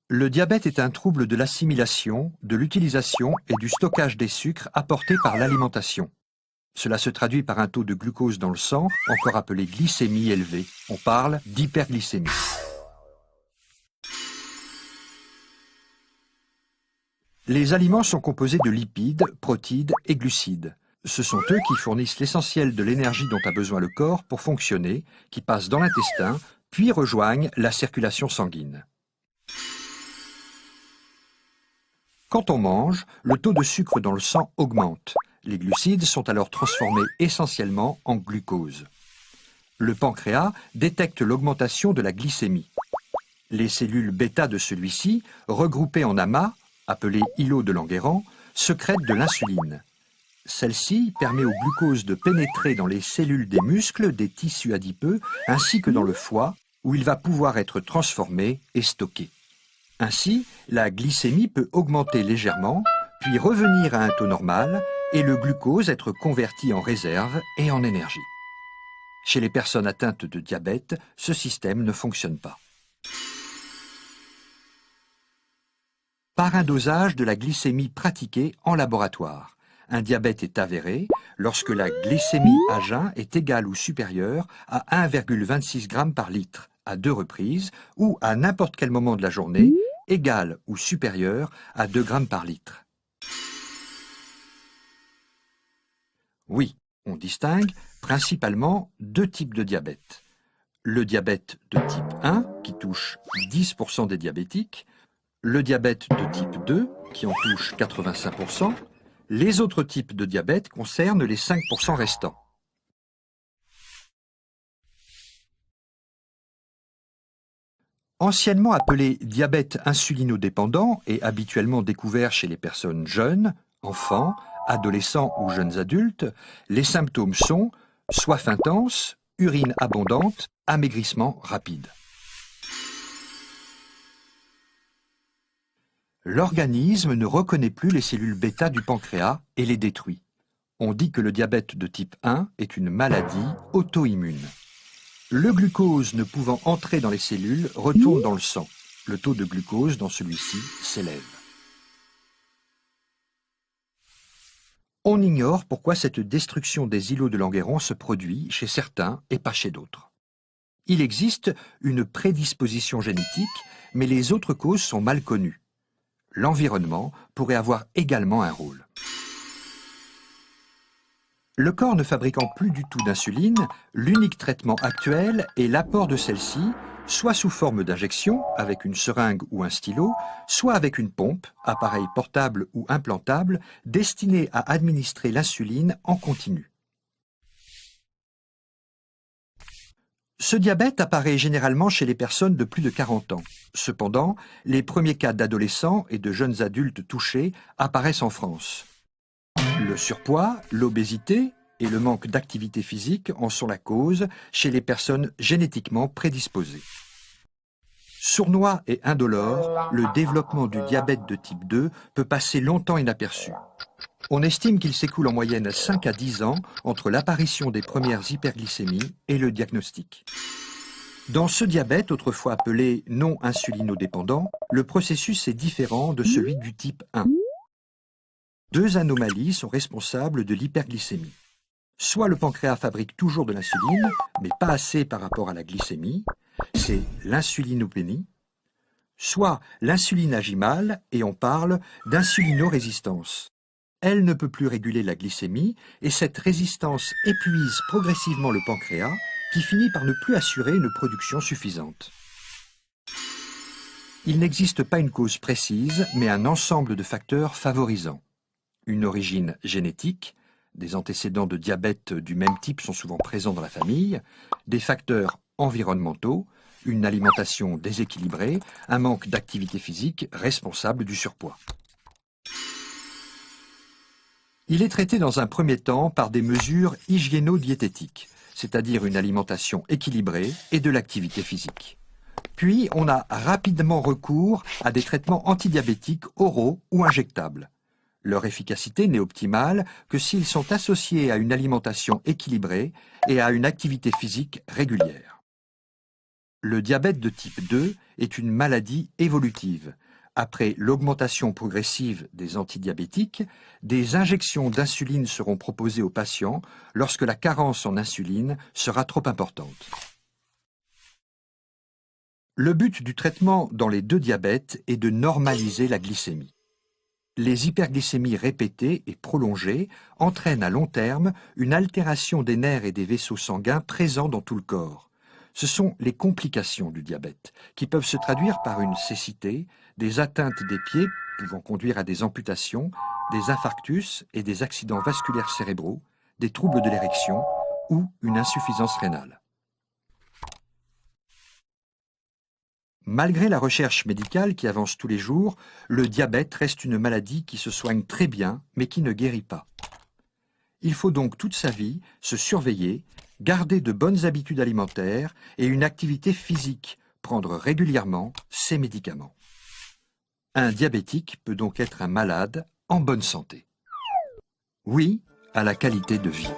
Le diabète est un trouble de l'assimilation, de l'utilisation et du stockage des sucres apportés par l'alimentation. Cela se traduit par un taux de glucose dans le sang, encore appelé glycémie élevée. On parle d'hyperglycémie. Les aliments sont composés de lipides, protides et glucides. Ce sont eux qui fournissent l'essentiel de l'énergie dont a besoin le corps pour fonctionner, qui passent dans l'intestin, puis rejoignent la circulation sanguine. Quand on mange, le taux de sucre dans le sang augmente. Les glucides sont alors transformés essentiellement en glucose. Le pancréas détecte l'augmentation de la glycémie. Les cellules bêta de celui-ci, regroupées en amas, appelées îlots de Langerhans, secrètent de l'insuline. Celle-ci permet au glucose de pénétrer dans les cellules des muscles, des tissus adipeux, ainsi que dans le foie, où il va pouvoir être transformé et stocké. Ainsi, la glycémie peut augmenter légèrement, puis revenir à un taux normal, et le glucose être converti en réserve et en énergie. Chez les personnes atteintes de diabète, ce système ne fonctionne pas. Par un dosage de la glycémie pratiquée en laboratoire. Un diabète est avéré lorsque la glycémie à jeun est égale ou supérieure à 1,26 g par litre, à 2 reprises, ou à n'importe quel moment de la journée, égale ou supérieure à 2 g par litre. Oui, on distingue principalement deux types de diabète. Le diabète de type 1, qui touche 10% des diabétiques, le diabète de type 2, qui en touche 85%, les autres types de diabète concernent les 5% restants. Anciennement appelé diabète insulinodépendant et habituellement découvert chez les personnes jeunes, enfants, adolescents ou jeunes adultes, les symptômes sont soif intense, urine abondante, amaigrissement rapide. L'organisme ne reconnaît plus les cellules bêta du pancréas et les détruit. On dit que le diabète de type 1 est une maladie auto-immune. Le glucose ne pouvant entrer dans les cellules retourne dans le sang. Le taux de glucose dans celui-ci s'élève. On ignore pourquoi cette destruction des îlots de Langerhans se produit chez certains et pas chez d'autres. Il existe une prédisposition génétique, mais les autres causes sont mal connues. L'environnement pourrait avoir également un rôle. Le corps ne fabriquant plus du tout d'insuline, l'unique traitement actuel est l'apport de celle-ci, soit sous forme d'injection, avec une seringue ou un stylo, soit avec une pompe, appareil portable ou implantable, destiné à administrer l'insuline en continu. Ce diabète apparaît généralement chez les personnes de plus de 40 ans. Cependant, les premiers cas d'adolescents et de jeunes adultes touchés apparaissent en France. Le surpoids, l'obésité et le manque d'activité physique en sont la cause chez les personnes génétiquement prédisposées. Sournois et indolore, le développement du diabète de type 2 peut passer longtemps inaperçu. On estime qu'il s'écoule en moyenne 5 à 10 ans entre l'apparition des premières hyperglycémies et le diagnostic. Dans ce diabète, autrefois appelé non insulinodépendant, le processus est différent de celui du type 1. Deux anomalies sont responsables de l'hyperglycémie. Soit le pancréas fabrique toujours de l'insuline, mais pas assez par rapport à la glycémie, c'est l'insulinopénie, soit l'insuline agit mal et on parle d'insulinorésistance. Elle ne peut plus réguler la glycémie et cette résistance épuise progressivement le pancréas qui finit par ne plus assurer une production suffisante. Il n'existe pas une cause précise, mais un ensemble de facteurs favorisants. Une origine génétique, des antécédents de diabète du même type sont souvent présents dans la famille, des facteurs environnementaux, une alimentation déséquilibrée, un manque d'activité physique responsable du surpoids. Il est traité dans un premier temps par des mesures hygiéno-diététiques, c'est-à-dire une alimentation équilibrée et de l'activité physique. Puis on a rapidement recours à des traitements antidiabétiques oraux ou injectables. Leur efficacité n'est optimale que s'ils sont associés à une alimentation équilibrée et à une activité physique régulière. Le diabète de type 2 est une maladie évolutive. Après l'augmentation progressive des antidiabétiques, des injections d'insuline seront proposées aux patients lorsque la carence en insuline sera trop importante. Le but du traitement dans les deux diabètes est de normaliser la glycémie. Les hyperglycémies répétées et prolongées entraînent à long terme une altération des nerfs et des vaisseaux sanguins présents dans tout le corps. Ce sont les complications du diabète, qui peuvent se traduire par une cécité, des atteintes des pieds pouvant conduire à des amputations, des infarctus et des accidents vasculaires cérébraux, des troubles de l'érection ou une insuffisance rénale. Malgré la recherche médicale qui avance tous les jours, le diabète reste une maladie qui se soigne très bien, mais qui ne guérit pas. Il faut donc toute sa vie se surveiller, garder de bonnes habitudes alimentaires et une activité physique, prendre régulièrement ses médicaments. Un diabétique peut donc être un malade en bonne santé. Oui à la qualité de vie.